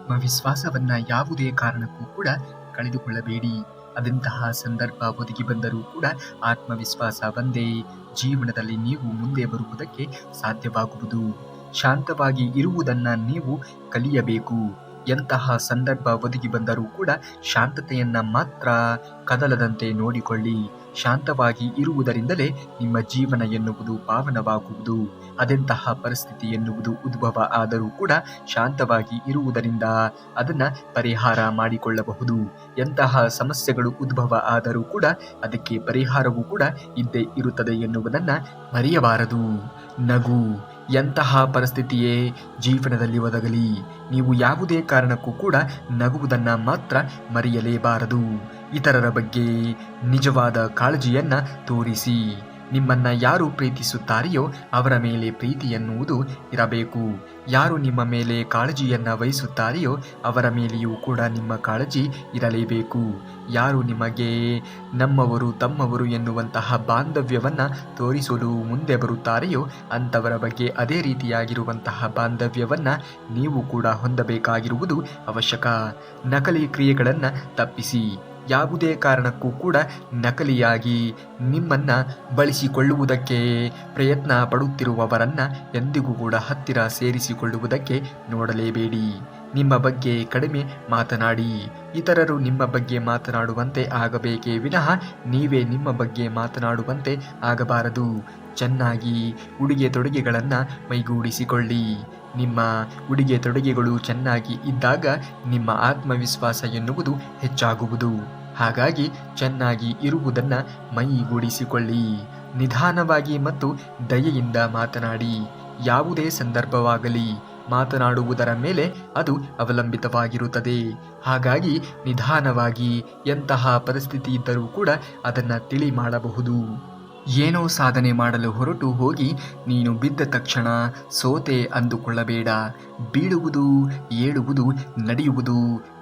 ಆತ್ಮವಿಶ್ವಾಸವನ್ನ ಯಾವುದೇ ಕಾರಣಕ್ಕೂ ಕೂಡ ಕಳೆದುಕೊಳ್ಳಬೇಡಿ. ಅದೆಂತಹ ಸಂದರ್ಭ ಒದಗಿ ಬಂದರೂ ಕೂಡ ಆತ್ಮವಿಶ್ವಾಸ ಒಂದೇ ಜೀವನದಲ್ಲಿ ನೀವು ಮುಂದೆ ಬರುವುದಕ್ಕೆ ಸಾಧ್ಯವಾಗುವುದು. ಶಾಂತವಾಗಿ ಇರುವುದನ್ನ ನೀವು ಕಲಿಯಬೇಕು. ಎಂತಹ ಸಂದರ್ಭ ಒದಗಿ ಬಂದರೂ ಕೂಡ ಶಾಂತತೆಯನ್ನ ಮಾತ್ರ ಕದಲದಂತೆ ನೋಡಿಕೊಳ್ಳಿ. ಶಾಂತವಾಗಿ ಇರುವುದರಿಂದಲೇ ನಿಮ್ಮ ಜೀವನ ಎನ್ನುವುದು ಪಾವನವಾಗುವುದು. ಅದೆಂತಹ ಪರಿಸ್ಥಿತಿ ಎನ್ನುವುದು ಉದ್ಭವ ಆದರೂ ಕೂಡ ಶಾಂತವಾಗಿ ಇರುವುದರಿಂದ ಅದನ್ನ ಪರಿಹಾರ ಮಾಡಿಕೊಳ್ಳಬಹುದು. ಎಂತಹ ಸಮಸ್ಯೆಗಳು ಉದ್ಭವ ಆದರೂ ಕೂಡ ಅದಕ್ಕೆ ಪರಿಹಾರವೂ ಕೂಡ ಇದ್ದೇ ಇರುತ್ತದೆ ಎನ್ನುವುದನ್ನ ಮರೆಯಬಾರದು. ನಗು. ಎಂತಹ ಪರಿಸ್ಥಿತಿಯೇ ಜೀವನದಲ್ಲಿ ಒದಗಲಿ, ನೀವು ಯಾವುದೇ ಕಾರಣಕ್ಕೂ ಕೂಡ ನಗುವುದನ್ನ ಮಾತ್ರ ಮರೆಯಲೇಬಾರದು. ಇತರರ ಬಗ್ಗೆ ನಿಜವಾದ ಕಾಳಜಿಯನ್ನ ತೋರಿಸಿ. ನಿಮ್ಮನ್ನ ಯಾರು ಪ್ರೀತಿಸುತ್ತಾರೆಯೋ ಅವರ ಮೇಲೆ ಪ್ರೀತಿ ಎನ್ನುವುದು ಇರಬೇಕು. ಯಾರು ನಿಮ್ಮ ಮೇಲೆ ಕಾಳಜಿಯನ್ನ ವಹಿಸುತ್ತಾರೆಯೋ ಅವರ ಮೇಲೆಯೂ ಕೂಡ ನಿಮ್ಮ ಕಾಳಜಿ ಇರಲೇಬೇಕು. ಯಾರು ನಿಮಗೆ ನಮ್ಮವರು ತಮ್ಮವರು ಎನ್ನುವಂತಹ ಬಾಂಧವ್ಯವನ್ನ ತೋರಿಸಲು ಮುಂದೆ ಬರುತ್ತಾರೆಯೋ ಅಂಥವರ ಬಗ್ಗೆ ಅದೇ ರೀತಿಯಾಗಿರುವಂತಹ ಬಾಂಧವ್ಯವನ್ನ ನೀವು ಕೂಡ ಹೊಂದಬೇಕಾಗಿರುವುದು ಅವಶ್ಯಕ. ನಕಲಿ ಕ್ರಿಯೆಗಳನ್ನು ತಪ್ಪಿಸಿ. ಯಾವುದೇ ಕಾರಣಕ್ಕೂ ಕೂಡ ನಕಲಿಯಾಗಿ ನಿಮ್ಮನ್ನ ಬಳಸಿಕೊಳ್ಳುವುದಕ್ಕೆ ಪ್ರಯತ್ನ ಪಡುತ್ತಿರುವವರನ್ನ ಎಂದಿಗೂ ಕೂಡ ಹತ್ತಿರ ಸೇರಿಸಿಕೊಳ್ಳುವುದಕ್ಕೆ ನೋಡಲೇಬೇಡಿ. ನಿಮ್ಮ ಬಗ್ಗೆ ಕಡಿಮೆ ಮಾತನಾಡಿ. ಇತರರು ನಿಮ್ಮ ಬಗ್ಗೆ ಮಾತನಾಡುವಂತೆ ಆಗಬೇಕೇ ವಿನಃ ನೀವೇ ನಿಮ್ಮ ಬಗ್ಗೆ ಮಾತನಾಡುವಂತೆ ಆಗಬಾರದು. ಚೆನ್ನಾಗಿ ಉಡುಗೆ ತೊಡುಗೆಗಳನ್ನು ಮೈಗೂಡಿಸಿಕೊಳ್ಳಿ. ನಿಮ್ಮ ಉಡುಗೆ ತೊಡುಗೆಗಳು ಚೆನ್ನಾಗಿ ಇದ್ದಾಗ ನಿಮ್ಮ ಆತ್ಮವಿಶ್ವಾಸ ಎನ್ನುವುದು ಹೆಚ್ಚಾಗುವುದು. ಹಾಗಾಗಿ ಚೆನ್ನಾಗಿ ಇರುವುದನ್ನು ಮೈಗೂಡಿಸಿಕೊಳ್ಳಿ. ನಿಧಾನವಾಗಿ ಮತ್ತು ದಯೆಯಿಂದ ಮಾತನಾಡಿ. ಯಾವುದೇ ಸಂದರ್ಭವಾಗಲಿ ಮಾತನಾಡುವುದರ ಮೇಲೆ ಅದು ಅವಲಂಬಿತವಾಗಿರುತ್ತದೆ. ಹಾಗಾಗಿ ನಿಧಾನವಾಗಿ ಎಂತಹ ಪರಿಸ್ಥಿತಿ ಇದ್ದರೂ ಕೂಡ ಅದನ್ನು ತಿಳಿ ಮಾಡಬಹುದು. ಏನೋ ಸಾಧನೆ ಮಾಡಲು ಹೊರಟು ಹೋಗಿ ನೀನು ಬಿದ್ದ ತಕ್ಷಣ ಸೋತೆ ಅಂದುಕೊಳ್ಳಬೇಡ. ಬೀಳುವುದು, ಏಳುವುದು, ನಡೆಯುವುದು,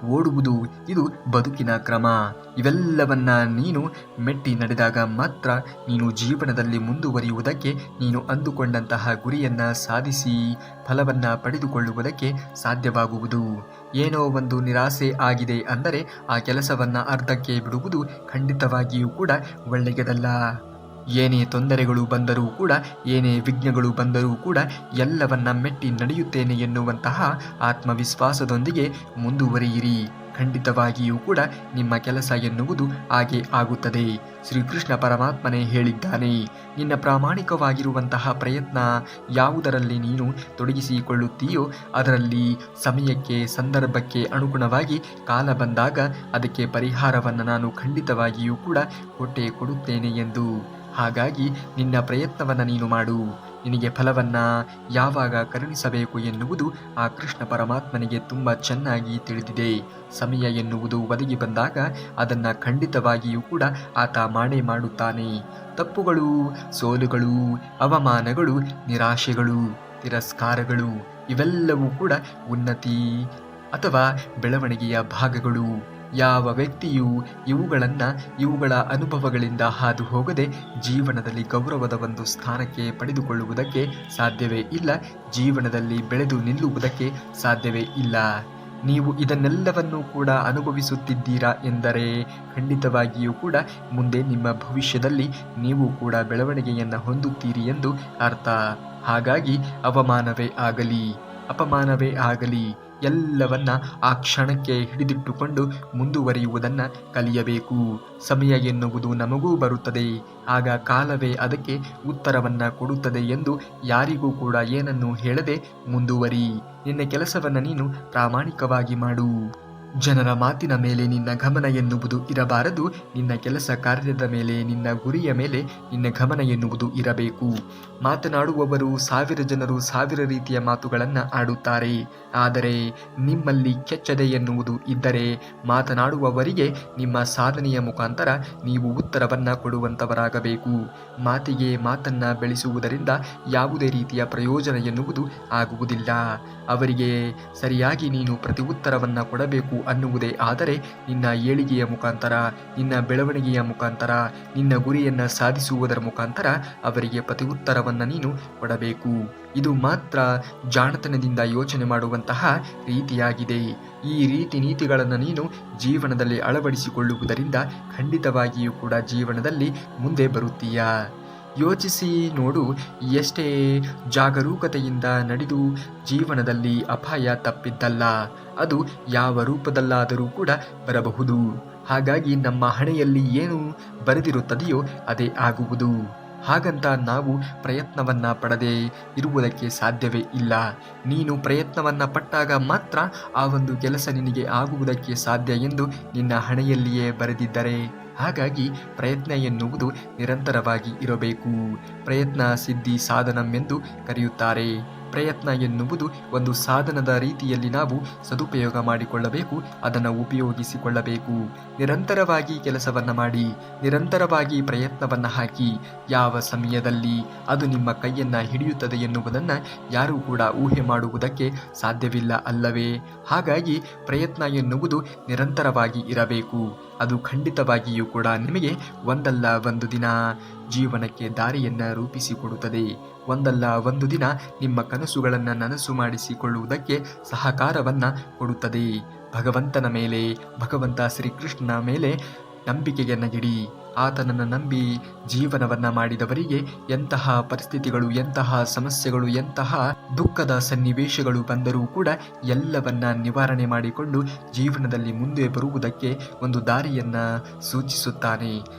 ಓಡುವುದು ಇದು ಬದುಕಿನ ಕ್ರಮ. ಇವೆಲ್ಲವನ್ನ ನೀನು ಮೆಟ್ಟಿ ನಡೆದಾಗ ಮಾತ್ರ ನೀನು ಜೀವನದಲ್ಲಿ ಮುಂದುವರಿಯುವುದಕ್ಕೆ, ನೀನು ಅಂದುಕೊಂಡಂತಹ ಗುರಿಯನ್ನ ಸಾಧಿಸಿ ಫಲವನ್ನ ಪಡೆದುಕೊಳ್ಳುವುದಕ್ಕೆ ಸಾಧ್ಯವಾಗುವುದು. ಏನೋ ಒಂದು ನಿರಾಸೆ ಆಗಿದೆ ಅಂದರೆ ಆ ಕೆಲಸವನ್ನ ಅರ್ಧಕ್ಕೆ ಬಿಡುವುದು ಖಂಡಿತವಾಗಿಯೂ ಕೂಡ ಒಳ್ಳೆಯದಲ್ಲ. ಏನೇ ತೊಂದರೆಗಳು ಬಂದರೂ ಕೂಡ, ಏನೇ ವಿಘ್ನಗಳು ಬಂದರೂ ಕೂಡ ಎಲ್ಲವನ್ನ ಮೆಟ್ಟಿ ನಡೆಯುತ್ತೇನೆ ಎನ್ನುವಂತಹ ಆತ್ಮವಿಶ್ವಾಸದೊಂದಿಗೆ ಮುಂದುವರಿಯಿರಿ. ಖಂಡಿತವಾಗಿಯೂ ಕೂಡ ನಿಮ್ಮ ಕೆಲಸ ಎನ್ನುವುದು ಹಾಗೆ ಆಗುತ್ತದೆ. ಶ್ರೀಕೃಷ್ಣ ಪರಮಾತ್ಮನೇ ಹೇಳಿದ್ದಾನೆ, ನಿನ್ನ ಪ್ರಾಮಾಣಿಕವಾಗಿರುವಂತಹ ಪ್ರಯತ್ನ ಯಾವುದರಲ್ಲಿ ನೀನು ತೊಡಗಿಸಿಕೊಳ್ಳುತ್ತೀಯೋ ಅದರಲ್ಲಿ ಸಮಯಕ್ಕೆ ಸಂದರ್ಭಕ್ಕೆ ಅನುಗುಣವಾಗಿ ಕಾಲ ಬಂದಾಗ ಅದಕ್ಕೆ ಪರಿಹಾರವನ್ನು ನಾನು ಖಂಡಿತವಾಗಿಯೂ ಕೂಡ ಕೊಟ್ಟೇ ಕೊಡುತ್ತೇನೆ ಎಂದು. ಹಾಗಾಗಿ ನಿನ್ನ ಪ್ರಯತ್ನವನ್ನು ನೀನು ಮಾಡು. ನಿನಗೆ ಫಲವನ್ನು ಯಾವಾಗ ಕರುಣಿಸಬೇಕು ಎನ್ನುವುದು ಆ ಕೃಷ್ಣ ಪರಮಾತ್ಮನಿಗೆ ತುಂಬ ಚೆನ್ನಾಗಿ ತಿಳಿದಿದೆ. ಸಮಯ ಎನ್ನುವುದು ಒದಗಿ ಬಂದಾಗ ಅದನ್ನು ಖಂಡಿತವಾಗಿಯೂ ಕೂಡ ಆತ ಮಾಡೇ ಮಾಡುತ್ತಾನೆ. ತಪ್ಪುಗಳು, ಸೋಲುಗಳು, ಅವಮಾನಗಳು, ನಿರಾಶೆಗಳು, ತಿರಸ್ಕಾರಗಳು ಇವೆಲ್ಲವೂ ಕೂಡ ಉನ್ನತಿ ಅಥವಾ ಬೆಳವಣಿಗೆಯ ಭಾಗಗಳು. ಯಾವ ವ್ಯಕ್ತಿಯು ಇವುಗಳ ಅನುಭವಗಳಿಂದ ಹಾದು ಹೋಗದೆ ಜೀವನದಲ್ಲಿ ಗೌರವದ ಒಂದು ಸ್ಥಾನಕ್ಕೆ ಪಡೆದುಕೊಳ್ಳುವುದಕ್ಕೆ ಸಾಧ್ಯವೇ ಇಲ್ಲ. ಜೀವನದಲ್ಲಿ ಬೆಳೆದು ನಿಲ್ಲುವುದಕ್ಕೆ ಸಾಧ್ಯವೇ ಇಲ್ಲ. ನೀವು ಇದನ್ನೆಲ್ಲವನ್ನೂ ಕೂಡ ಅನುಭವಿಸುತ್ತಿದ್ದೀರಾ ಎಂದರೆ ಖಂಡಿತವಾಗಿಯೂ ಕೂಡ ಮುಂದೆ ನಿಮ್ಮ ಭವಿಷ್ಯದಲ್ಲಿ ನೀವು ಕೂಡ ಬೆಳವಣಿಗೆಯನ್ನು ಹೊಂದುತ್ತೀರಿ ಎಂದು ಅರ್ಥ. ಹಾಗಾಗಿ ಅವಮಾನವೇ ಆಗಲಿ, ಅಪಮಾನವೇ ಆಗಲಿ ಎಲ್ಲವನ್ನ ಆ ಕ್ಷಣಕ್ಕೆ ಹಿಡಿದಿಟ್ಟುಕೊಂಡು ಮುಂದುವರಿಯುವುದನ್ನು ಕಲಿಯಬೇಕು. ಸಮಯ ಎನ್ನುವುದು ನಮಗೂ ಬರುತ್ತದೆ, ಆಗ ಕಾಲವೇ ಅದಕ್ಕೆ ಉತ್ತರವನ್ನು ಕೊಡುತ್ತದೆ ಎಂದು ಯಾರಿಗೂ ಕೂಡ ಏನನ್ನೂ ಹೇಳದೆ ಮುಂದುವರಿ. ನಿನ್ನ ಕೆಲಸವನ್ನು ನೀನು ಪ್ರಾಮಾಣಿಕವಾಗಿ ಮಾಡು. ಜನರ ಮಾತಿನ ಮೇಲೆ ನಿನ್ನ ಗಮನ ಎನ್ನುವುದು ಇರಬಾರದು. ನಿನ್ನ ಕೆಲಸ ಕಾರ್ಯದ ಮೇಲೆ, ನಿನ್ನ ಗುರಿಯ ಮೇಲೆ ನಿನ್ನ ಗಮನ ಎನ್ನುವುದು ಇರಬೇಕು. ಮಾತನಾಡುವವರು 1000 ಜನರು 1000 ರೀತಿಯ ಮಾತುಗಳನ್ನು ಆಡುತ್ತಾರೆ. ಆದರೆ ನಿಮ್ಮಲ್ಲಿ ಕೆಚ್ಚದೆ ಎನ್ನುವುದು ಇದ್ದರೆ ಮಾತನಾಡುವವರಿಗೆ ನಿಮ್ಮ ಸಾಧನೆಯ ಮುಖಾಂತರ ನೀವು ಉತ್ತರವನ್ನು ಕೊಡುವಂಥವರಾಗಬೇಕು. ಮಾತಿಗೆ ಮಾತನ್ನು ಬೆಳೆಸುವುದರಿಂದ ಯಾವುದೇ ರೀತಿಯ ಪ್ರಯೋಜನ ಎನ್ನುವುದು ಆಗುವುದಿಲ್ಲ. ಅವರಿಗೆ ಸರಿಯಾಗಿ ನೀನು ಪ್ರತಿ ಉತ್ತರವನ್ನು ಕೊಡಬೇಕು ಅನ್ನುವುದೇ ಆದರೆ ನಿನ್ನ ಏಳಿಗೆಯ ಮುಖಾಂತರ, ನಿನ್ನ ಬೆಳವಣಿಗೆಯ ಮುಖಾಂತರ, ನಿನ್ನ ಗುರಿಯನ್ನು ಸಾಧಿಸುವುದರ ಮುಖಾಂತರ ಅವರಿಗೆ ಪ್ರತಿಯುತ್ತರವನ್ನು ನೀನು ಕೊಡಬೇಕು. ಇದು ಮಾತ್ರ ಜಾಣತನದಿಂದ ಯೋಚನೆ ಮಾಡುವಂತಹ ರೀತಿಯಾಗಿದೆ. ಈ ರೀತಿ ನೀತಿಗಳನ್ನು ನೀನು ಜೀವನದಲ್ಲಿ ಅಳವಡಿಸಿಕೊಳ್ಳುವುದರಿಂದ ಖಂಡಿತವಾಗಿಯೂ ಕೂಡ ಜೀವನದಲ್ಲಿ ಮುಂದೆ ಬರುತ್ತೀಯಾ. ಯೋಚಿಸಿ ನೋಡು, ಎಷ್ಟೇ ಜಾಗರೂಕತೆಯಿಂದ ನಡೆದು ಜೀವನದಲ್ಲಿ ಅಪಾಯ ತಪ್ಪಿದ್ದಲ್ಲ. ಅದು ಯಾವ ರೂಪದಲ್ಲಾದರೂ ಕೂಡ ಬರಬಹುದು. ಹಾಗಾಗಿ ನಮ್ಮ ಹಣೆಯಲ್ಲಿ ಏನು ಬರೆದಿರುತ್ತದೆಯೋ ಅದೇ ಆಗುವುದು. ಹಾಗಂತ ನಾವು ಪ್ರಯತ್ನವನ್ನ ಪಡದೆ ಇರುವುದಕ್ಕೆ ಸಾಧ್ಯವೇ ಇಲ್ಲ. ನೀನು ಪ್ರಯತ್ನವನ್ನ ಪಟ್ಟಾಗ ಮಾತ್ರ ಆ ಒಂದು ಕೆಲಸ ನಿನಗೆ ಆಗುವುದಕ್ಕೆ ಸಾಧ್ಯ ಎಂದು ನಿನ್ನ ಹಣೆಯಲ್ಲಿಯೇ ಬರೆದಿದ್ದರೆ, ಹಾಗಾಗಿ ಪ್ರಯತ್ನ ಎನ್ನುವುದು ನಿರಂತರವಾಗಿ ಇರಬೇಕು. ಪ್ರಯತ್ನ ಸಿದ್ಧಿ ಸಾಧನವೆಂದು ಕರೆಯುತ್ತಾರೆ. ಪ್ರಯತ್ನ ಎನ್ನುವುದು ಒಂದು ಸಾಧನದ ರೀತಿಯಲ್ಲಿ ನಾವು ಸದುಪಯೋಗ ಮಾಡಿಕೊಳ್ಳಬೇಕು, ಅದನ್ನು ಉಪಯೋಗಿಸಿಕೊಳ್ಳಬೇಕು. ನಿರಂತರವಾಗಿ ಕೆಲಸವನ್ನು ಮಾಡಿ, ನಿರಂತರವಾಗಿ ಪ್ರಯತ್ನವನ್ನು ಹಾಕಿ, ಯಾವ ಸಮಯದಲ್ಲಿ ಅದು ನಿಮ್ಮ ಕೈಯನ್ನು ಹಿಡಿಯುತ್ತದೆ ಎನ್ನುವುದನ್ನು ಯಾರೂ ಕೂಡ ಊಹೆ ಮಾಡುವುದಕ್ಕೆ ಸಾಧ್ಯವಿಲ್ಲ ಅಲ್ಲವೇ. ಹಾಗಾಗಿ ಪ್ರಯತ್ನ ಎನ್ನುವುದು ನಿರಂತರವಾಗಿ ಇರಬೇಕು. ಅದು ಖಂಡಿತವಾಗಿಯೂ ಕೂಡ ನಿಮಗೆ ಒಂದಲ್ಲ ಒಂದು ದಿನ ಜೀವನಕ್ಕೆ ದಾರಿಯನ್ನು ರೂಪಿಸಿಕೊಡುತ್ತದೆ. ಒಂದಲ್ಲ ಒಂದು ದಿನ ನಿಮ್ಮ ಕನಸುಗಳನ್ನು ನನಸು ಮಾಡಿಸಿಕೊಳ್ಳುವುದಕ್ಕೆ ಸಹಕಾರವನ್ನು ಕೊಡುತ್ತದೆ. ಭಗವಂತನ ಮೇಲೆ, ಭಗವಂತ ಶ್ರೀಕೃಷ್ಣನ ಮೇಲೆ ನಂಬಿಕೆಯನ್ನು ಇಡಿ. ಆತನನ್ನು ನಂಬಿ ಜೀವನವನ್ನ ಮಾಡಿದವರಿಗೆ ಎಂತಹ ಪರಿಸ್ಥಿತಿಗಳು, ಎಂತಹ ಸಮಸ್ಯೆಗಳು, ಎಂತಹ ದುಃಖದ ಸನ್ನಿವೇಶಗಳು ಬಂದರೂ ಕೂಡ ಎಲ್ಲವನ್ನ ನಿವಾರಣೆ ಮಾಡಿಕೊಂಡು ಜೀವನದಲ್ಲಿ ಮುಂದೆ ಬರುವುದಕ್ಕೆ ಒಂದು ದಾರಿಯನ್ನ ಸೂಚಿಸುತ್ತಾನೆ.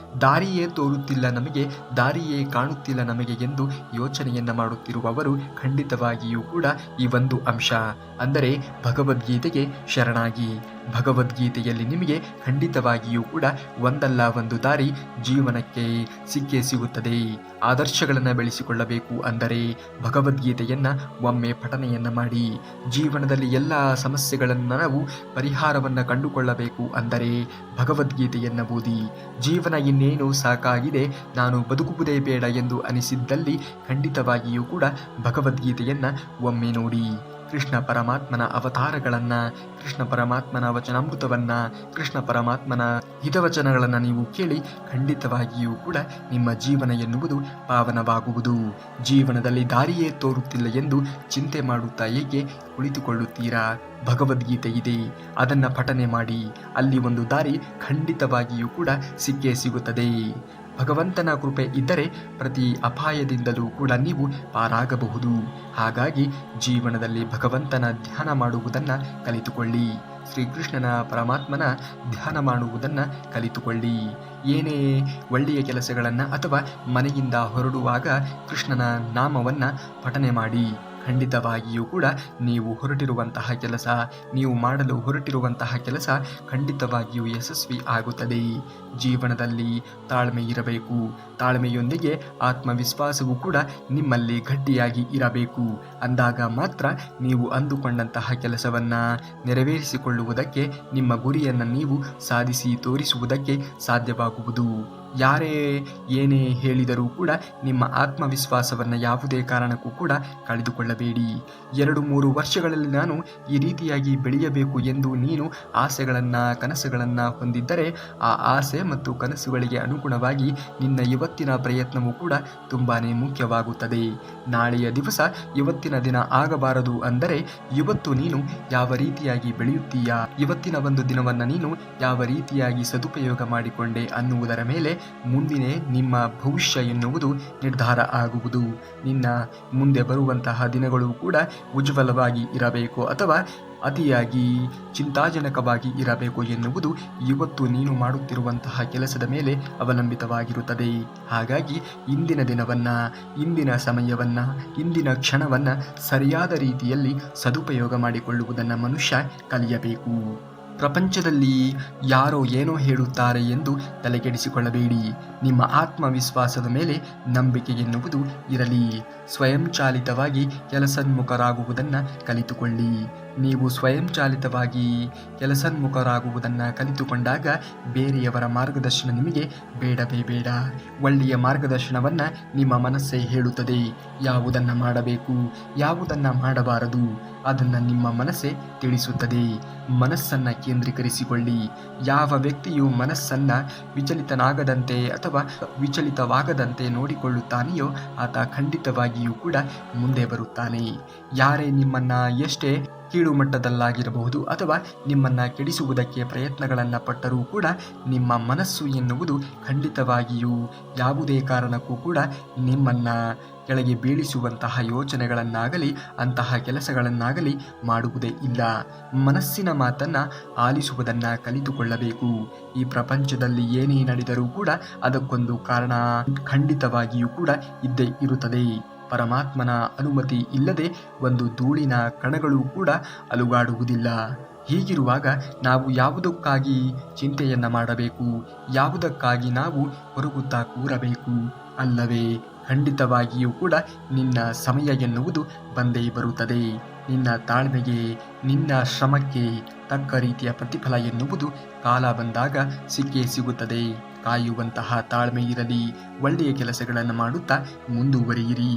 ದಾರಿಯೇ ತೋರುತ್ತಿಲ್ಲ ನಮಗೆ, ದಾರಿಯೇ ಕಾಣುತ್ತಿಲ್ಲ ನಮಗೆ ಎಂದು ಯೋಚನೆಯನ್ನ ಮಾಡುತ್ತಿರುವವರು ಖಂಡಿತವಾಗಿಯೂ ಕೂಡ ಈ ಒಂದು ಅಂಶ ಅಂದರೆ ಭಗವದ್ಗೀತೆಗೆ ಶರಣಾಗಿ. ಭಗವದ್ಗೀತೆಯಲ್ಲಿ ನಿಮಗೆ ಖಂಡಿತವಾಗಿಯೂ ಕೂಡ ಒಂದಲ್ಲ ಒಂದು ದಾರಿ ಜೀವನಕ್ಕೆ ಸಿಕ್ಕೇ ಸಿಗುತ್ತದೆ. ಆದರ್ಶಗಳನ್ನು ಬೆಳೆಸಿಕೊಳ್ಳಬೇಕು ಅಂದರೆ ಭಗವದ್ಗೀತೆಯನ್ನು ಒಮ್ಮೆ ಪಠನೆಯನ್ನು ಮಾಡಿ. ಜೀವನದಲ್ಲಿ ಎಲ್ಲ ಸಮಸ್ಯೆಗಳನ್ನು ನಾವು ಪರಿಹಾರವನ್ನು ಕಂಡುಕೊಳ್ಳಬೇಕು ಅಂದರೆ ಭಗವದ್ಗೀತೆಯನ್ನು ಓದಿ. ಜೀವನ ಇನ್ನೇನು ಸಾಕಾಗಿದೆ, ನಾನು ಬದುಕುವುದೇ ಬೇಡ ಎಂದು ಅನಿಸಿದ್ದಲ್ಲಿ ಖಂಡಿತವಾಗಿಯೂ ಕೂಡ ಭಗವದ್ಗೀತೆಯನ್ನು ಒಮ್ಮೆ ನೋಡಿ. ಕೃಷ್ಣ ಪರಮಾತ್ಮನ ಅವತಾರಗಳನ್ನು, ಕೃಷ್ಣ ಪರಮಾತ್ಮನ ವಚನಾಮೃತವನ್ನು, ಕೃಷ್ಣ ಪರಮಾತ್ಮನ ಹಿತವಚನಗಳನ್ನು ನೀವು ಕೇಳಿ ಖಂಡಿತವಾಗಿಯೂ ಕೂಡ ನಿಮ್ಮ ಜೀವನ ಎನ್ನುವುದು ಪಾವನವಾಗುವುದು. ಜೀವನದಲ್ಲಿ ದಾರಿಯೇ ತೋರುತ್ತಿಲ್ಲ ಎಂದು ಚಿಂತೆ ಮಾಡುತ್ತಾ ಏಕೆ ಕುಳಿತುಕೊಳ್ಳುತ್ತೀರಾ? ಭಗವದ್ಗೀತೆ ಇದೆ, ಅದನ್ನು ಪಠನೆ ಮಾಡಿ. ಅಲ್ಲಿ ಒಂದು ದಾರಿ ಖಂಡಿತವಾಗಿಯೂ ಕೂಡ ಸಿಕ್ಕೇ ಸಿಗುತ್ತದೆ. ಭಗವಂತನ ಕೃಪೆ ಇದ್ದರೆ ಪ್ರತಿ ಅಪಾಯದಿಂದಲೂ ಕೂಡ ನೀವು ಪಾರಾಗಬಹುದು. ಹಾಗಾಗಿ ಜೀವನದಲ್ಲಿ ಭಗವಂತನ ಧ್ಯಾನ ಮಾಡುವುದನ್ನು ಕಲಿತುಕೊಳ್ಳಿ. ಶ್ರೀಕೃಷ್ಣನ ಪರಮಾತ್ಮನ ಧ್ಯಾನ ಮಾಡುವುದನ್ನು ಕಲಿತುಕೊಳ್ಳಿ. ಏನೇ ಒಳ್ಳೆಯ ಕೆಲಸಗಳನ್ನು ಅಥವಾ ಮನೆಯಿಂದ ಹೊರಡುವಾಗ ಕೃಷ್ಣನ ನಾಮವನ್ನು ಪಠನೆ ಮಾಡಿ. ಖಂಡಿತವಾಗಿಯೂ ಕೂಡ ನೀವು ಹೊರಟಿರುವಂತಹ ಕೆಲಸ, ನೀವು ಮಾಡಲು ಹೊರಟಿರುವಂತಹ ಕೆಲಸ ಖಂಡಿತವಾಗಿಯೂ ಯಶಸ್ವಿ ಆಗುತ್ತದೆ. ಜೀವನದಲ್ಲಿ ತಾಳ್ಮೆ ಇರಬೇಕು. ತಾಳ್ಮೆಯೊಂದಿಗೆ ಆತ್ಮವಿಶ್ವಾಸವೂ ಕೂಡ ನಿಮ್ಮಲ್ಲಿ ಗಟ್ಟಿಯಾಗಿ ಇರಬೇಕು. ಅಂದಾಗ ಮಾತ್ರ ನೀವು ಅಂದುಕೊಂಡಂತಹ ಕೆಲಸವನ್ನು ನೆರವೇರಿಸಿಕೊಳ್ಳುವುದಕ್ಕೆ, ನಿಮ್ಮ ಗುರಿಯನ್ನು ನೀವು ಸಾಧಿಸಿ ತೋರಿಸುವುದಕ್ಕೆ ಸಾಧ್ಯವಾಗುವುದು. ಯಾರೇ ಏನೇ ಹೇಳಿದರೂ ಕೂಡ ನಿಮ್ಮ ಆತ್ಮವಿಶ್ವಾಸವನ್ನು ಯಾವುದೇ ಕಾರಣಕ್ಕೂ ಕೂಡ ಕಳೆದುಕೊಳ್ಳಬೇಡಿ. 2-3 ವರ್ಷಗಳಲ್ಲಿ ನಾನು ಈ ರೀತಿಯಾಗಿ ಬೆಳೆಯಬೇಕು ಎಂದು ನೀನು ಆಸೆಗಳನ್ನು, ಕನಸುಗಳನ್ನು ಹೊಂದಿದ್ದರೆ ಆ ಆಸೆ ಮತ್ತು ಕನಸುಗಳಿಗೆ ಅನುಗುಣವಾಗಿ ನಿನ್ನ ಇವತ್ತಿನ ಪ್ರಯತ್ನವೂ ಕೂಡ ತುಂಬಾ ಮುಖ್ಯವಾಗುತ್ತದೆ. ನಾಳೆಯ ದಿವಸ ಇವತ್ತಿನ ದಿನ ಆಗಬಾರದು ಅಂದರೆ ಇವತ್ತು ನೀನು ಯಾವ ರೀತಿಯಾಗಿ ಬೆಳೆಯುತ್ತೀಯಾ, ಇವತ್ತಿನ ಒಂದು ದಿನವನ್ನು ನೀನು ಯಾವ ರೀತಿಯಾಗಿ ಸದುಪಯೋಗ ಮಾಡಿಕೊಂಡೆ ಅನ್ನುವುದರ ಮೇಲೆ ಮುಂದಿನ ನಿಮ್ಮ ಭವಿಷ್ಯ ಎನ್ನುವುದು ನಿರ್ಧಾರ ಆಗುವುದು. ನಿನ್ನ ಮುಂದೆ ಬರುವಂತಹ ದಿನಗಳು ಕೂಡ ಉಜ್ವಲವಾಗಿ ಇರಬೇಕು ಅಥವಾ ಅತಿಯಾಗಿ ಚಿಂತಾಜನಕವಾಗಿ ಇರಬೇಕು ಎನ್ನುವುದು ಇವತ್ತು ನೀನು ಮಾಡುತ್ತಿರುವಂತಹ ಕೆಲಸದ ಮೇಲೆ ಅವಲಂಬಿತವಾಗಿರುತ್ತದೆ. ಹಾಗಾಗಿ ಇಂದಿನ ದಿನವನ್ನು, ಇಂದಿನ ಸಮಯವನ್ನು, ಇಂದಿನ ಕ್ಷಣವನ್ನು ಸರಿಯಾದ ರೀತಿಯಲ್ಲಿ ಸದುಪಯೋಗ ಮಾಡಿಕೊಳ್ಳುವುದನ್ನು ಮನುಷ್ಯ ಕಲಿಯಬೇಕು. ಪ್ರಪಂಚದಲ್ಲಿ ಯಾರೋ ಏನೋ ಹೇಳುತ್ತಾರೆ ಎಂದು ತಲೆಕೆಡಿಸಿಕೊಳ್ಳಬೇಡಿ. ನಿಮ್ಮ ಆತ್ಮವಿಶ್ವಾಸದ ಮೇಲೆ ನಂಬಿಕೆ ಎನ್ನುವುದು ಇರಲಿ. ಸ್ವಯಂಚಾಲಿತವಾಗಿ ಕೆಲಸೋನ್ಮುಖರಾಗುವುದನ್ನು ಕಲಿತುಕೊಳ್ಳಿ. ನೀವು ಸ್ವಯಂಚಾಲಿತವಾಗಿ ಕೆಲಸೋನ್ಮುಖರಾಗುವುದನ್ನು ಕಲಿತುಕೊಂಡಾಗ ಬೇರೆಯವರ ಮಾರ್ಗದರ್ಶನ ನಿಮಗೆ ಬೇಡವೇ ಬೇಡ. ಒಳ್ಳೆಯ ಮಾರ್ಗದರ್ಶನವನ್ನು ನಿಮ್ಮ ಮನಸ್ಸೇ ಹೇಳುತ್ತದೆ. ಯಾವುದನ್ನು ಮಾಡಬೇಕು, ಯಾವುದನ್ನು ಮಾಡಬಾರದು ಅದನ್ನು ನಿಮ್ಮ ಮನಸ್ಸೇ ತಿಳಿಸುತ್ತದೆ. ಮನಸ್ಸನ್ನು ಕೇಂದ್ರೀಕರಿಸಿಕೊಳ್ಳಿ. ಯಾವ ವ್ಯಕ್ತಿಯು ಮನಸ್ಸನ್ನು ವಿಚಲಿತನಾಗದಂತೆ ಅಥವಾ ವಿಚಲಿತವಾಗದಂತೆ ನೋಡಿಕೊಳ್ಳುತ್ತಾನೆಯೋ ಆತ ಖಂಡಿತವಾಗಿಯೂ ಕೂಡ ಮುಂದೆ ಬರುತ್ತಾನೆ. ಯಾರೇ ನಿಮ್ಮನ್ನ ಎಷ್ಟೇ ಕೀಳು ಮಟ್ಟದಲ್ಲಾಗಿರಬಹುದು ಅಥವಾ ನಿಮ್ಮನ್ನು ಕೆಡಿಸುವುದಕ್ಕೆ ಪ್ರಯತ್ನಗಳನ್ನು ಪಟ್ಟರೂ ಕೂಡ ನಿಮ್ಮ ಮನಸ್ಸು ಎನ್ನುವುದು ಖಂಡಿತವಾಗಿಯೂ ಯಾವುದೇ ಕಾರಣಕ್ಕೂ ಕೂಡ ನಿಮ್ಮನ್ನು ಕೆಳಗೆ ಬೀಳಿಸುವಂತಹ ಯೋಚನೆಗಳನ್ನಾಗಲಿ ಅಂತಹ ಕೆಲಸಗಳನ್ನಾಗಲಿ ಮಾಡುವುದೇ ಇಲ್ಲ. ಮನಸ್ಸಿನ ಮಾತನ್ನು ಆಲಿಸುವುದನ್ನು ಕಲಿತುಕೊಳ್ಳಬೇಕು. ಈ ಪ್ರಪಂಚದಲ್ಲಿ ಏನೇ ನಡೆದರೂ ಕೂಡ ಅದಕ್ಕೊಂದು ಕಾರಣ ಖಂಡಿತವಾಗಿಯೂ ಕೂಡ ಇದ್ದೇ ಇರುತ್ತದೆ. ಪರಮಾತ್ಮನ ಅನುಮತಿ ಇಲ್ಲದೆ ಒಂದು ಧೂಳಿನ ಕಣಗಳು ಕೂಡ ಅಲುಗಾಡುವುದಿಲ್ಲ. ಹೀಗಿರುವಾಗ ನಾವು ಯಾವುದಕ್ಕಾಗಿ ಚಿಂತೆಯನ್ನು ಮಾಡಬೇಕು, ಯಾವುದಕ್ಕಾಗಿ ನಾವು ಕೊರಗುತ್ತಾ ಕೂರಬೇಕು ಅಲ್ಲವೇ? ಖಂಡಿತವಾಗಿಯೂ ಕೂಡ ನಿನ್ನ ಸಮಯ ಎನ್ನುವುದು ಬಂದೇ ಬರುತ್ತದೆ. ನಿನ್ನ ತಾಳ್ಮೆಗೆ, ನಿನ್ನ ಶ್ರಮಕ್ಕೆ ತಕ್ಕ ರೀತಿಯ ಪ್ರತಿಫಲ ಎನ್ನುವುದು ಕಾಲ ಬಂದಾಗ ಸಿಕ್ಕೇ ಸಿಗುತ್ತದೆ. ಕಾಯುವಂತಹ ತಾಳ್ಮೆ ಇರಲಿ. ಒಳ್ಳೆಯ ಕೆಲಸಗಳನ್ನು ಮಾಡುತ್ತಾ ಮುಂದುವರಿಯಿರಿ.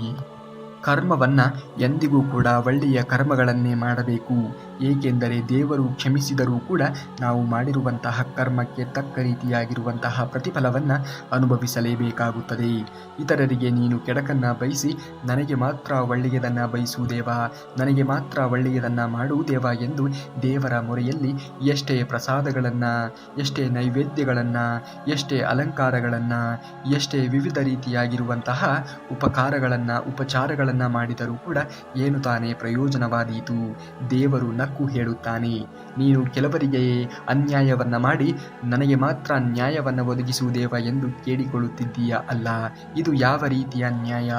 ಕರ್ಮವನ್ನು ಎಂದಿಗೂ ಕೂಡ ಒಳ್ಳೆಯ ಕರ್ಮಗಳನ್ನೇ ಮಾಡಬೇಕು. ಏಕೆಂದರೆ ದೇವರು ಕ್ಷಮಿಸಿದರೂ ಕೂಡ ನಾವು ಮಾಡಿರುವಂತಹ ಕರ್ಮಕ್ಕೆ ತಕ್ಕ ರೀತಿಯಾಗಿರುವಂತಹ ಪ್ರತಿಫಲವನ್ನು ಅನುಭವಿಸಲೇಬೇಕಾಗುತ್ತದೆ. ಇತರರಿಗೆ ನೀನು ಕೆಡಕನ್ನು ಬಯಸಿ ನನಗೆ ಮಾತ್ರ ಒಳ್ಳೆಯದನ್ನು ಬಯಸುವುದೇವಾ, ನನಗೆ ಮಾತ್ರ ಒಳ್ಳೆಯದನ್ನು ಮಾಡುವುದೇವಾ ಎಂದು ದೇವರ ಮೊರೆಯಲ್ಲಿ ಎಷ್ಟೇ ಪ್ರಸಾದಗಳನ್ನು, ಎಷ್ಟೇ ನೈವೇದ್ಯಗಳನ್ನು, ಎಷ್ಟೇ ಅಲಂಕಾರಗಳನ್ನು, ಎಷ್ಟೇ ವಿವಿಧ ರೀತಿಯಾಗಿರುವಂತಹ ಉಪಚಾರಗಳನ್ನು ಮಾಡಿದರೂ ಕೂಡ ಏನು ತಾನೇ ಪ್ರಯೋಜನವಾದೀತು? ದೇವರು ನಕ್ಕು ಹೇಳುತ್ತಾನೆ, ನೀನು ಕೆಲವರಿಗೆ ಅನ್ಯಾಯವನ್ನು ಮಾಡಿ ನನಗೆ ಮಾತ್ರ ನ್ಯಾಯವನ್ನು ಒದಗಿಸುವುದೇವ ಎಂದು ಕೇಳಿಕೊಳ್ಳುತ್ತಿದ್ದೀಯ ಅಲ್ಲ. ಇದು ಯಾವ ರೀತಿಯ ನ್ಯಾಯ?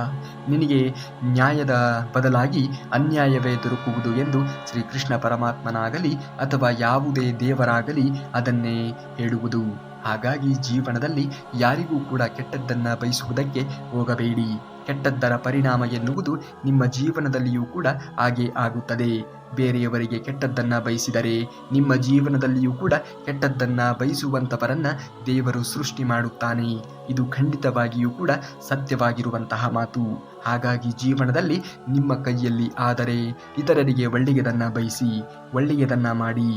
ನಿನಗೆ ನ್ಯಾಯದ ಬದಲಾಗಿ ಅನ್ಯಾಯವೇ ದೊರಕುವುದು ಎಂದು ಶ್ರೀಕೃಷ್ಣ ಪರಮಾತ್ಮನಾಗಲಿ ಅಥವಾ ಯಾವುದೇ ದೇವರಾಗಲಿ ಅದನ್ನೇ ಹೇಳುವುದು. ಹಾಗಾಗಿ ಜೀವನದಲ್ಲಿ ಯಾರಿಗೂ ಕೂಡ ಕೆಟ್ಟದ್ದನ್ನು ಬಯಸುವುದಕ್ಕೆ ಹೋಗಬೇಡಿ. ಕೆಟ್ಟದ್ದರ ಪರಿಣಾಮ ಎನ್ನುವುದು ನಿಮ್ಮ ಜೀವನದಲ್ಲಿಯೂ ಕೂಡ ಹಾಗೇ ಆಗುತ್ತದೆ. ಬೇರೆಯವರಿಗೆ ಕೆಟ್ಟದ್ದನ್ನು ಬಯಸಿದರೆ ನಿಮ್ಮ ಜೀವನದಲ್ಲಿಯೂ ಕೂಡ ಕೆಟ್ಟದ್ದನ್ನು ಬಯಸುವಂಥವರನ್ನು ದೇವರು ಸೃಷ್ಟಿ ಮಾಡುತ್ತಾನೆ. ಇದು ಖಂಡಿತವಾಗಿಯೂ ಕೂಡ ಸತ್ಯವಾಗಿರುವಂತಹ ಮಾತು. ಹಾಗಾಗಿ ಜೀವನದಲ್ಲಿ ನಿಮ್ಮ ಕೈಯಲ್ಲಿ ಆದರೆ ಇತರರಿಗೆ ಒಳ್ಳೆಯದನ್ನು ಬಯಸಿ, ಒಳ್ಳೆಯದನ್ನು ಮಾಡಿ.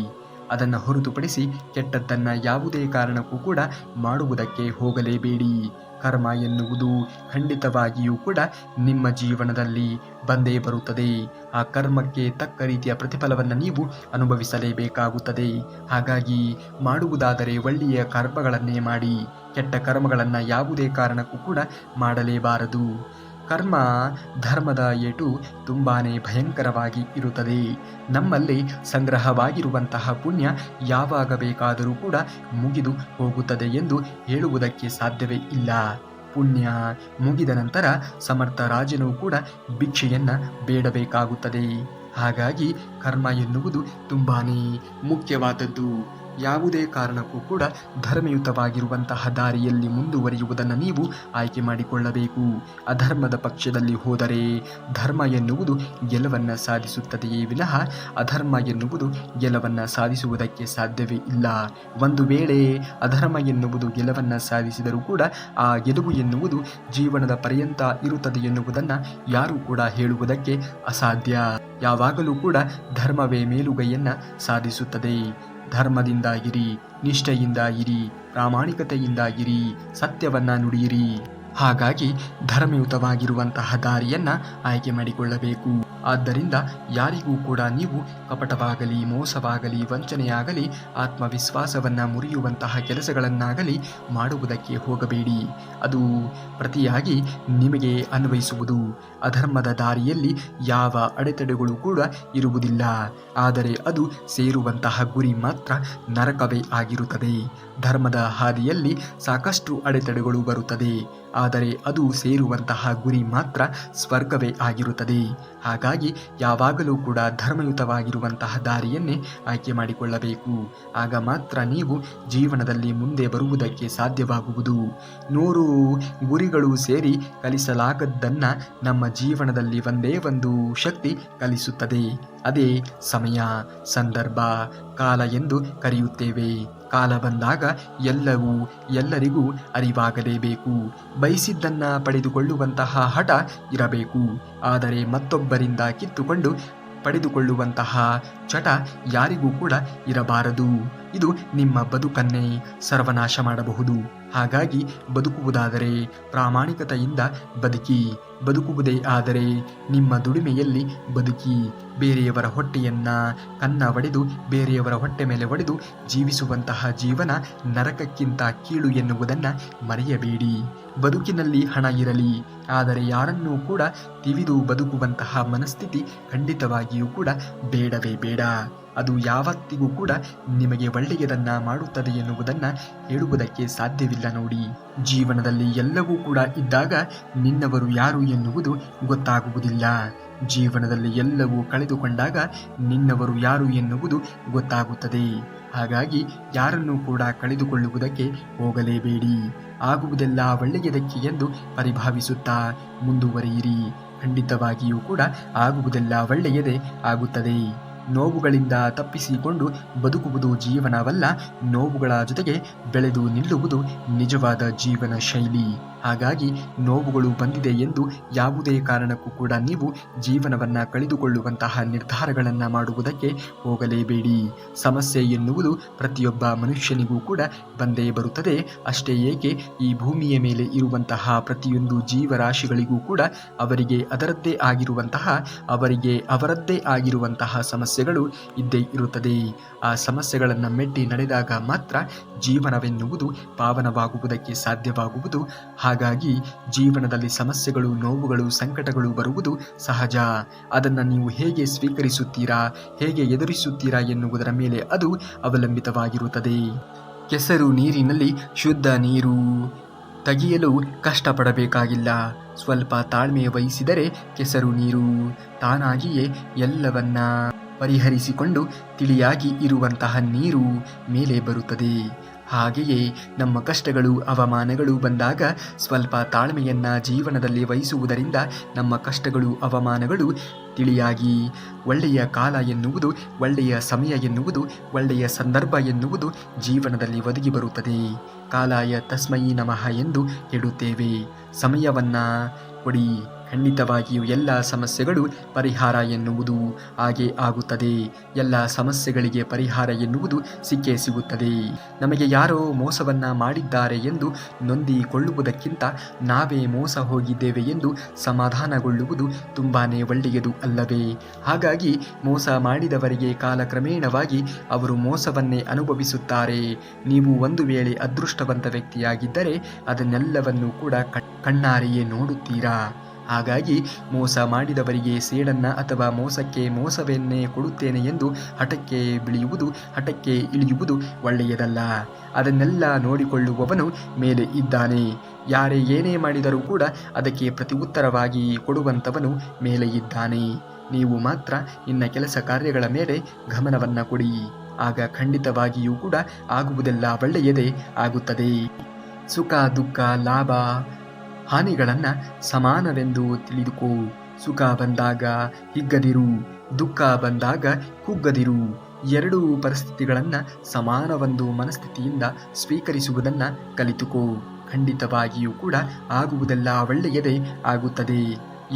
ಅದನ್ನು ಹೊರತುಪಡಿಸಿ ಕೆಟ್ಟದ್ದನ್ನು ಯಾವುದೇ ಕಾರಣಕ್ಕೂ ಕೂಡ ಮಾಡುವುದಕ್ಕೆ ಹೋಗಲೇಬೇಡಿ. ಕರ್ಮ ಎನ್ನುವುದು ಖಂಡಿತವಾಗಿಯೂ ಕೂಡ ನಿಮ್ಮ ಜೀವನದಲ್ಲಿ ಬಂದೇ ಬರುತ್ತದೆ. ಆ ಕರ್ಮಕ್ಕೆ ತಕ್ಕ ರೀತಿಯ ಪ್ರತಿಫಲವನ್ನು ನೀವು ಅನುಭವಿಸಲೇಬೇಕಾಗುತ್ತದೆ. ಹಾಗಾಗಿ ಮಾಡುವುದಾದರೆ ಒಳ್ಳೆಯ ಕರ್ಮಗಳನ್ನೇ ಮಾಡಿ. ಕೆಟ್ಟ ಕರ್ಮಗಳನ್ನು ಯಾವುದೇ ಕಾರಣಕ್ಕೂ ಕೂಡ ಮಾಡಲೇಬಾರದು. ಕರ್ಮ ಧರ್ಮದ ಏಟು ತುಂಬಾ ಭಯಂಕರವಾಗಿ ಇರುತ್ತದೆ. ನಮ್ಮಲ್ಲಿ ಸಂಗ್ರಹವಾಗಿರುವಂತಹ ಪುಣ್ಯ ಯಾವಾಗ ಬೇಕಾದರೂ ಕೂಡ ಮುಗಿದು ಹೋಗುತ್ತದೆ ಎಂದು ಹೇಳುವುದಕ್ಕೆ ಸಾಧ್ಯವೇ ಇಲ್ಲ. ಪುಣ್ಯ ಮುಗಿದ ನಂತರ ಸಮರ್ಥ ರಾಜನೂ ಕೂಡ ಭಿಕ್ಷೆಯನ್ನು ಬೇಡಬೇಕಾಗುತ್ತದೆ. ಹಾಗಾಗಿ ಕರ್ಮ ಎನ್ನುವುದು ತುಂಬಾ ಮುಖ್ಯವಾದದ್ದು. ಯಾವುದೇ ಕಾರಣಕ್ಕೂ ಕೂಡ ಧರ್ಮಯುತವಾಗಿರುವಂತಹ ದಾರಿಯಲ್ಲಿ ಮುಂದುವರಿಯುವುದನ್ನು ನೀವು ಆಯ್ಕೆ ಮಾಡಿಕೊಳ್ಳಬೇಕು. ಅಧರ್ಮದ ಪಕ್ಷದಲ್ಲಿ ಹೋದರೆ ಧರ್ಮ ಎನ್ನುವುದು ಗೆಲುವನ್ನು ಸಾಧಿಸುತ್ತದೆಯೇ ವಿನಃ ಅಧರ್ಮ ಎನ್ನುವುದು ಗೆಲುವನ್ನು ಸಾಧಿಸುವುದಕ್ಕೆ ಸಾಧ್ಯವೇ ಇಲ್ಲ. ಒಂದು ವೇಳೆ ಅಧರ್ಮ ಎನ್ನುವುದು ಗೆಲುವನ್ನು ಸಾಧಿಸಿದರೂ ಕೂಡ ಆ ಗೆಲುವು ಎನ್ನುವುದು ಜೀವನದ ಪರ್ಯಂತ ಇರುತ್ತದೆ ಎನ್ನುವುದನ್ನು ಯಾರೂ ಕೂಡ ಹೇಳುವುದಕ್ಕೆ ಅಸಾಧ್ಯ. ಯಾವಾಗಲೂ ಕೂಡ ಧರ್ಮವೇ ಮೇಲುಗೈಯನ್ನು ಸಾಧಿಸುತ್ತದೆ. ಧರ್ಮದಿಂದ ಇರಿ, ನಿಷ್ಠೆಯಿಂದ ಇರಿ, ಪ್ರಾಮಾಣಿಕತೆಯಿಂದ ಇರಿ, ಸತ್ಯವನ್ನು ನುಡಿಯಿರಿ. ಹಾಗಾಗಿ ಧರ್ಮಯುತವಾಗಿರುವಂತಹ ದಾರಿಯನ್ನು ಆಯ್ಕೆ ಮಾಡಿಕೊಳ್ಳಬೇಕು. ಆದ್ದರಿಂದ ಯಾರಿಗೂ ಕೂಡ ನೀವು ಕಪಟವಾಗಲಿ, ಮೋಸವಾಗಲಿ, ವಂಚನೆಯಾಗಲಿ, ಆತ್ಮವಿಶ್ವಾಸವನ್ನು ಮುರಿಯುವಂತಹ ಕೆಲಸಗಳನ್ನಾಗಲಿ ಮಾಡುವುದಕ್ಕೆ ಹೋಗಬೇಡಿ. ಅದು ಪ್ರತಿಯಾಗಿ ನಿಮಗೆ ಅನ್ವಯಿಸುವುದು. ಅಧರ್ಮದ ದಾರಿಯಲ್ಲಿ ಯಾವ ಅಡೆತಡೆಗಳು ಕೂಡ ಇರುವುದಿಲ್ಲ. ಆದರೆ ಅದು ಸೇರುವಂತಹ ಗುರಿ ಮಾತ್ರ ನರಕವೇ ಆಗಿರುತ್ತದೆ. ಧರ್ಮದ ಹಾದಿಯಲ್ಲಿ ಸಾಕಷ್ಟು ಅಡೆತಡೆಗಳು ಬರುತ್ತದೆ. ಆದರೆ ಅದು ಸೇರುವಂತಹ ಗುರಿ ಮಾತ್ರ ಸ್ವರ್ಗವೇ ಆಗಿರುತ್ತದೆ. ಹಾಗಾಗಿ ಯಾವಾಗಲೂ ಕೂಡ ಧರ್ಮಯುತವಾಗಿರುವಂತಹ ದಾರಿಯನ್ನೇ ಆಯ್ಕೆ ಮಾಡಿಕೊಳ್ಳಬೇಕು. ಆಗ ಮಾತ್ರ ನೀವು ಜೀವನದಲ್ಲಿ ಮುಂದೆ ಬರುವುದಕ್ಕೆ ಸಾಧ್ಯವಾಗುವುದು. 100 ಗುರಿಗಳು ಸೇರಿ ಕಲಿಸಲಾಗದ್ದನ್ನ ನಮ್ಮ ಜೀವನದಲ್ಲಿ ಒಂದೇ ಒಂದು ಶಕ್ತಿ ಕಲಿಸುತ್ತದೆ. ಅದೇ ಸಮಯ, ಸಂದರ್ಭ, ಕಾಲ ಎಂದು ಕರೆಯುತ್ತೇವೆ. ಕಾಲ ಬಂದಾಗ ಎಲ್ಲವೂ ಎಲ್ಲರಿಗೂ ಅರಿವಾಗಲೇಬೇಕು. ಬಯಸಿದ್ದನ್ನ ಪಡೆದುಕೊಳ್ಳುವಂತಹ ಹಠ ಇರಬೇಕು. ಆದರೆ ಮತ್ತೊಬ್ಬರಿಂದ ಕಿತ್ತುಕೊಂಡು ಪಡೆದುಕೊಳ್ಳುವಂತಹ ಚಟ ಯಾರಿಗೂ ಕೂಡ ಇರಬಾರದು. ಇದು ನಿಮ್ಮ ಬದುಕನ್ನೇ ಸರ್ವನಾಶ ಮಾಡಬಹುದು. ಹಾಗಾಗಿ ಬದುಕುವುದಾದರೆ ಪ್ರಾಮಾಣಿಕತೆಯಿಂದ ಬದುಕಿ. ಬದುಕುವುದೇ ಆದರೆ ನಿಮ್ಮ ದುಡಿಮೆಯಲ್ಲಿ ಬದುಕಿ. ಬೇರೆಯವರ ಹೊಟ್ಟೆಯನ್ನ ಕನ್ನ ಒಡೆದು ಬೇರೆಯವರ ಹೊಟ್ಟೆ ಮೇಲೆ ಒಡೆದು ಜೀವಿಸುವಂತಹ ಜೀವನ ನರಕಕ್ಕಿಂತ ಕೀಳು ಎನ್ನುವುದನ್ನು ಮರೆಯಬೇಡಿ. ಬದುಕಿನಲ್ಲಿ ಹಣ ಇರಲಿ, ಆದರೆ ಯಾರನ್ನೂ ಕೂಡ ತಿವಿದು ಬದುಕುವಂತಹ ಮನಸ್ಥಿತಿ ಖಂಡಿತವಾಗಿಯೂ ಕೂಡ ಬೇಡವೇ ಬೇಡ. ಅದು ಯಾವತ್ತಿಗೂ ಕೂಡ ನಿಮಗೆ ಒಳ್ಳೆಯದನ್ನ ಮಾಡುತ್ತದೆ ಎನ್ನುವುದನ್ನು ಹೇಳುವುದಕ್ಕೆ ಸಾಧ್ಯವಿಲ್ಲ. ನೋಡಿ, ಜೀವನದಲ್ಲಿ ಎಲ್ಲವೂ ಕೂಡ ಇದ್ದಾಗ ನಿನ್ನವರು ಯಾರು ಎನ್ನುವುದು ಗೊತ್ತಾಗುವುದಿಲ್ಲ. ಜೀವನದಲ್ಲಿ ಎಲ್ಲವೂ ಕಳೆದುಕೊಂಡಾಗ ನಿನ್ನವರು ಯಾರು ಎನ್ನುವುದು ಗೊತ್ತಾಗುತ್ತದೆ. ಹಾಗಾಗಿ ಯಾರನ್ನೂ ಕೂಡ ಕಳೆದುಕೊಳ್ಳುವುದಕ್ಕೆ ಹೋಗಲೇಬೇಡಿ. ಆಗುವುದೆಲ್ಲ ಒಳ್ಳೆಯದಕ್ಕೆ ಎಂದು ಪರಿಭಾವಿಸುತ್ತಾ ಮುಂದುವರಿಯಿರಿ. ಖಂಡಿತವಾಗಿಯೂ ಕೂಡ ಆಗುವುದೆಲ್ಲ ಒಳ್ಳೆಯದೇ ಆಗುತ್ತದೆ. ನೋವುಗಳಿಂದ ತಪ್ಪಿಸಿಕೊಂಡು ಬದುಕುವುದು ಜೀವನವಲ್ಲ, ನೋವುಗಳ ಜೊತೆಗೆ ಬೆಳೆದು ನಿಲ್ಲುವುದು ನಿಜವಾದ ಜೀವನ ಶೈಲಿ. ಹಾಗಾಗಿ ನೋವುಗಳು ಬಂದಿದೆ ಎಂದು ಯಾವುದೇ ಕಾರಣಕ್ಕೂ ಕೂಡ ನೀವು ಜೀವನವನ್ನು ಕಳೆದುಕೊಳ್ಳುವಂತಹ ನಿರ್ಧಾರಗಳನ್ನು ಮಾಡುವುದಕ್ಕೆ ಹೋಗಲೇಬೇಡಿ. ಸಮಸ್ಯೆ ಎನ್ನುವುದು ಪ್ರತಿಯೊಬ್ಬ ಮನುಷ್ಯನಿಗೂ ಕೂಡ ಬಂದೇ ಬರುತ್ತದೆ. ಅಷ್ಟೇ ಏಕೆ, ಈ ಭೂಮಿಯ ಮೇಲೆ ಇರುವಂತಹ ಪ್ರತಿಯೊಂದು ಜೀವರಾಶಿಗಳಿಗೂ ಕೂಡ ಅವರಿಗೆ ಅವರದ್ದೇ ಆಗಿರುವಂತಹ ಸಮಸ್ಯೆಗಳು ಇದ್ದೇ ಇರುತ್ತದೆ. ಆ ಸಮಸ್ಯೆಗಳನ್ನು ಮೆಟ್ಟಿ ನಡೆದಾಗ ಮಾತ್ರ ಜೀವನವೆನ್ನುವುದು ಪಾವನವಾಗುವುದಕ್ಕೆ ಸಾಧ್ಯವಾಗುವುದು. ಹಾಗಾಗಿ ಜೀವನದಲ್ಲಿ ಸಮಸ್ಯೆಗಳು, ನೋವುಗಳು, ಸಂಕಟಗಳು ಬರುವುದು ಸಹಜ. ಅದನ್ನು ನೀವು ಹೇಗೆ ಸ್ವೀಕರಿಸುತ್ತೀರಾ, ಹೇಗೆ ಎದುರಿಸುತ್ತೀರಾ ಎನ್ನುವುದರ ಮೇಲೆ ಅದು ಅವಲಂಬಿತವಾಗಿರುತ್ತದೆ. ಕೆಸರು ನೀರಿನಲ್ಲಿ ಶುದ್ಧ ನೀರು ತೆಗೆಯಲು ಕಷ್ಟಪಡಬೇಕಾಗಿಲ್ಲ. ಸ್ವಲ್ಪ ತಾಳ್ಮೆ ವಹಿಸಿದರೆ ಕೆಸರು ನೀರು ತಾನಾಗಿಯೇ ಎಲ್ಲವನ್ನ ಪರಿಹರಿಸಿಕೊಂಡು ತಿಳಿಯಾಗಿ ಇರುವಂತಹ ನೀರು ಮೇಲೆ ಬರುತ್ತದೆ. ಹಾಗೆಯೇ ನಮ್ಮ ಕಷ್ಟಗಳು, ಅವಮಾನಗಳು ಬಂದಾಗ ಸ್ವಲ್ಪ ತಾಳ್ಮೆಯನ್ನು ಜೀವನದಲ್ಲಿ ವಹಿಸುವುದರಿಂದ ನಮ್ಮ ಕಷ್ಟಗಳು, ಅವಮಾನಗಳು ತಿಳಿಯಾಗಿ ಒಳ್ಳೆಯ ಕಾಲ ಎನ್ನುವುದು, ಒಳ್ಳೆಯ ಸಮಯ ಎನ್ನುವುದು, ಒಳ್ಳೆಯ ಸಂದರ್ಭ ಎನ್ನುವುದು ಜೀವನದಲ್ಲಿ ಒದಗಿ ಬರುತ್ತದೆ. ಕಾಲಾಯ ತಸ್ಮೈ ನಮಃ ಎಂದು ಹೇಳುತ್ತೇವೆ. ಸಮಯವನ್ನು ಕೊಡಿ. ಖಂಡಿತವಾಗಿಯೂ ಎಲ್ಲ ಸಮಸ್ಯೆಗಳು ಪರಿಹಾರ ಎನ್ನುವುದು ಹಾಗೆ ಆಗುತ್ತದೆ. ಎಲ್ಲ ಸಮಸ್ಯೆಗಳಿಗೆ ಪರಿಹಾರ ಎನ್ನುವುದು ಸಿಕ್ಕೇ ಸಿಗುತ್ತದೆ. ನಮಗೆ ಯಾರೋ ಮೋಸವನ್ನ ಮಾಡಿದ್ದಾರೆ ಎಂದು ನೊಂದಿಕೊಳ್ಳುವುದಕ್ಕಿಂತ ನಾವೇ ಮೋಸ ಹೋಗಿದ್ದೇವೆ ಎಂದು ಸಮಾಧಾನಗೊಳ್ಳುವುದು ತುಂಬಾನೇ ಒಳ್ಳೆಯದು ಅಲ್ಲವೇ? ಹಾಗಾಗಿ ಮೋಸ ಮಾಡಿದವರಿಗೆ ಕಾಲಕ್ರಮೇಣವಾಗಿ ಅವರು ಮೋಸವನ್ನೇ ಅನುಭವಿಸುತ್ತಾರೆ. ನೀವು ಒಂದು ವೇಳೆ ಅದೃಷ್ಟವಂತ ವ್ಯಕ್ತಿಯಾಗಿದ್ದರೆ ಅದನ್ನೆಲ್ಲವನ್ನೂ ಕೂಡ ಕಣ್ಣಾರೆಯೇ ನೋಡುತ್ತೀರಾ. ಹಾಗಾಗಿ ಮೋಸ ಮಾಡಿದವರಿಗೆ ಸೇಡನ್ನ ಅಥವಾ ಮೋಸಕ್ಕೆ ಮೋಸವನ್ನೇ ಕೊಡುತ್ತೇನೆ ಎಂದು ಹಠಕ್ಕೆ ಇಳಿಯುವುದು ಒಳ್ಳೆಯದಲ್ಲ. ಅದನ್ನೆಲ್ಲ ನೋಡಿಕೊಳ್ಳುವವನು ಮೇಲೆ ಇದ್ದಾನೆ. ಯಾರೇ ಏನೇ ಮಾಡಿದರೂ ಕೂಡ ಅದಕ್ಕೆ ಪ್ರತಿ ಉತ್ತರವಾಗಿ ಕೊಡುವಂಥವನು ಮೇಲೆ ಇದ್ದಾನೆ. ನೀವು ಮಾತ್ರ ನಿನ್ನ ಕೆಲಸ ಕಾರ್ಯಗಳ ಮೇಲೆ ಗಮನವನ್ನು ಕೊಡಿ. ಆಗ ಖಂಡಿತವಾಗಿಯೂ ಕೂಡ ಆಗುವುದೆಲ್ಲ ಒಳ್ಳೆಯದೇ ಆಗುತ್ತದೆ. ಸುಖ, ದುಃಖ, ಲಾಭ, ಹಾನಿಗಳನ್ನು ಸಮಾನವೆಂದು ತಿಳಿದುಕೋ. ಸುಖ ಬಂದಾಗ ಹಿಗ್ಗದಿರು, ದುಃಖ ಬಂದಾಗ ಕುಗ್ಗದಿರು. ಎರಡೂ ಪರಿಸ್ಥಿತಿಗಳನ್ನು ಸಮಾನವೊಂದು ಮನಸ್ಥಿತಿಯಿಂದ ಸ್ವೀಕರಿಸುವುದನ್ನು ಕಲಿತುಕೋ. ಖಂಡಿತವಾಗಿಯೂ ಕೂಡ ಆಗುವುದೆಲ್ಲ ಒಳ್ಳೆಯದೇ ಆಗುತ್ತದೆ.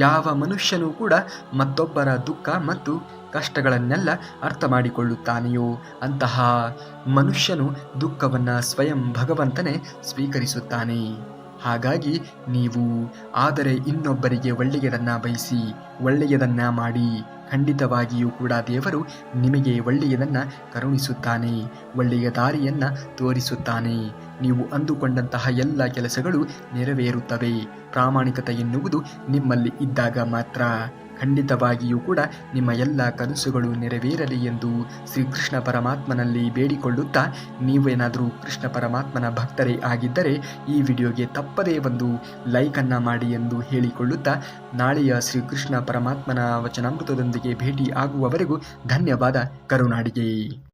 ಯಾವ ಮನುಷ್ಯನೂ ಕೂಡ ಮತ್ತೊಬ್ಬರ ದುಃಖ ಮತ್ತು ಕಷ್ಟಗಳನ್ನೆಲ್ಲ ಅರ್ಥ ಮಾಡಿಕೊಳ್ಳುತ್ತಾನೆಯೋ ಅಂತಹ ಮನುಷ್ಯನು ದುಃಖವನ್ನು ಸ್ವಯಂ ಭಗವಂತನೇ ಸ್ವೀಕರಿಸುತ್ತಾನೆ. ಹಾಗಾಗಿ ನೀವು ಆದರೆ ಇನ್ನೊಬ್ಬರಿಗೆ ಒಳ್ಳೆಯದನ್ನು ಬಯಸಿ, ಒಳ್ಳೆಯದನ್ನು ಮಾಡಿ. ಖಂಡಿತವಾಗಿಯೂ ಕೂಡ ದೇವರು ನಿಮಗೆ ಒಳ್ಳೆಯದನ್ನು ಕರುಣಿಸುತ್ತಾನೆ, ಒಳ್ಳೆಯ ದಾರಿಯನ್ನು ತೋರಿಸುತ್ತಾನೆ. ನೀವು ಅಂದುಕೊಂಡಂತಹ ಎಲ್ಲ ಕೆಲಸಗಳು ನೆರವೇರುತ್ತವೆ. ಪ್ರಾಮಾಣಿಕತೆ ಎನ್ನುವುದು ನಿಮ್ಮಲ್ಲಿ ಇದ್ದಾಗ ಮಾತ್ರ. ಖಂಡಿತವಾಗಿಯೂ ಕೂಡ ನಿಮ್ಮ ಎಲ್ಲ ಕನಸುಗಳು ನೆರವೇರಲಿ ಎಂದು ಶ್ರೀಕೃಷ್ಣ ಪರಮಾತ್ಮನಲ್ಲಿ ಬೇಡಿಕೊಳ್ಳುತ್ತಾ, ನೀವೇನಾದರೂ ಕೃಷ್ಣ ಪರಮಾತ್ಮನ ಭಕ್ತರೇ ಆಗಿದ್ದರೆ ಈ ವಿಡಿಯೋಗೆ ತಪ್ಪದೇ ಒಂದು ಲೈಕನ್ನು ಮಾಡಿ ಎಂದು ಹೇಳಿಕೊಳ್ಳುತ್ತಾ, ನಾಳೆಯ ಶ್ರೀಕೃಷ್ಣ ಪರಮಾತ್ಮನ ವಚನಾಮೃತದೊಂದಿಗೆ ಭೇಟಿ ಆಗುವವರೆಗೂ ಧನ್ಯವಾದ. ಕರುನಾಡಿಗೆ.